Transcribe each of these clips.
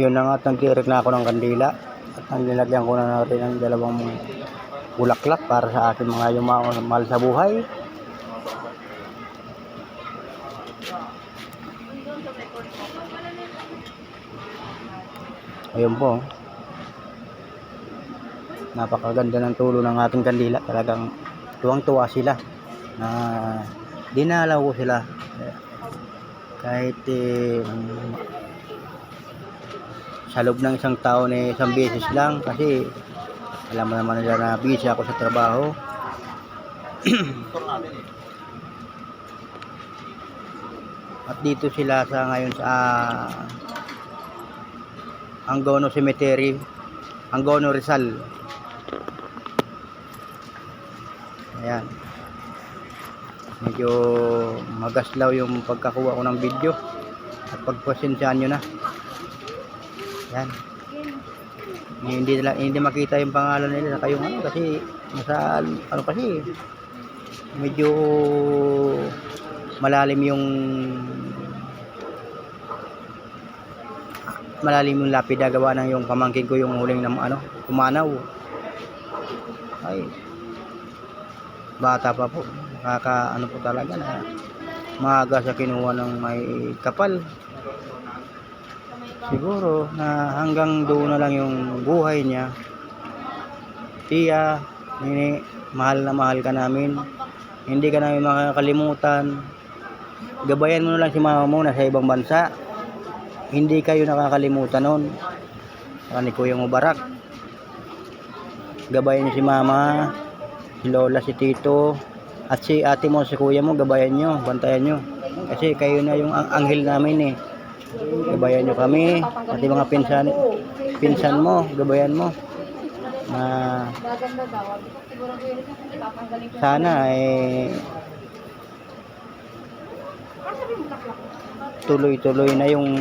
Yun na nga, nagtirik na ako ng kandila at nilagyan ko na rin ng dalawang bulaklak para sa aking mga mahal sa buhay. Ayun po, napakaganda ng tulo ng ating kandila. Talagang tuwang-tuwa sila na dinalaw ko sila kahit sa loob ng isang taon isang beses lang, kasi alam mo naman nila na busy ako sa trabaho. At dito sila sa ngayon sa Angono Cemetery, Angono Rizal. Ayan, medyo magaslaw yung pagkakuha ko ng video at pagpasensyaan nyo na. Ayan, hindi makita yung pangalan nila na kayong kasi nasa kasi medyo malalim yung lapida, gawa ng yung pamangkin ko yung huling pumanaw. Ay, bata pa po, po talaga na maaga sa kinuha ng may kapal. Siguro na hanggang doon na lang yung buhay niya. Tiya, mahal na mahal ka namin, hindi ka namin makakalimutan. Gabayan mo na lang si mama mo na sa ibang bansa, hindi kayo nakakalimutan nun. Saka ni Kuya Mubarak, gabayan niyo si mama, si lola, si tito, at si ate mo, si kuya mo, gabayan nyo, bantayan nyo, kasi kayo na yung anghel namin gabayan nyo kami, pati mga pinsan mo, gabayan mo na sana tuloy-tuloy na yung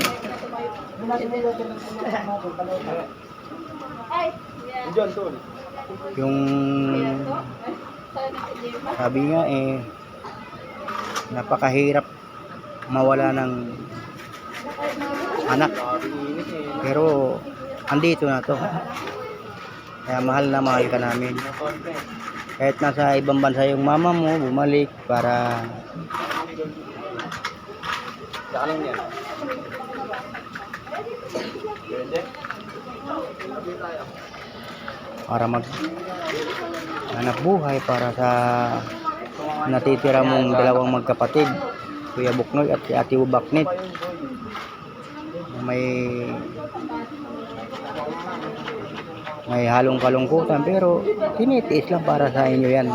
sabi nga napakahirap mawala ng anak, pero andito na to, kaya mahal na mahal ka namin. Kahit nasa ibang bansa yung mama mo, bumalik para hanap buhay para sa natitira mong dalawang magkapatid, Kuya Buknoy at si Ate Ubaknit. May halong kalungkutan, pero tinitiis lang para sa inyo yan.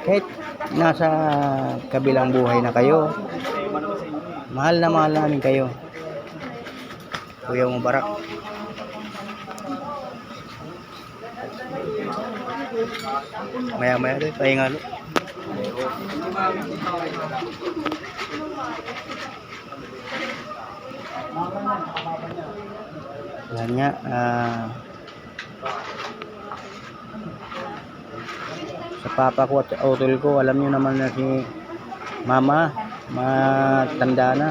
Kahit nasa kabilang buhay na kayo, mahal na mahal namin kayo, Kuya Mubarak. Maya rin tayo nga. Yan nga, sa papa ko at sa utol ko, alam nyo naman na si mama matanda na,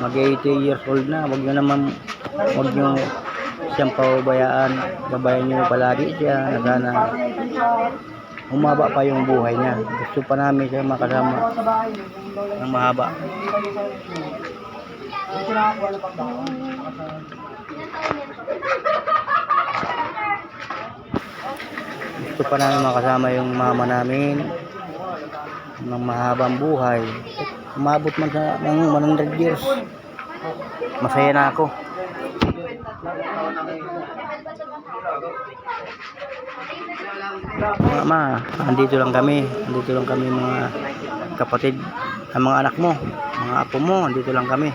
mag 80 years old na. Huwag nyo siyang paubayaan, gabayan nyo palagi siya na sana umaba pa yung buhay niya. Gusto pa namin siya makasama ng mahaba. Gusto pa namin makasama yung mama namin ng mahabang buhay. Umabot man sa ng 100 years, masaya na ako. Mama, andito lang kami mga kapatid, ang mga anak mo, mga apo mo, andito lang kami.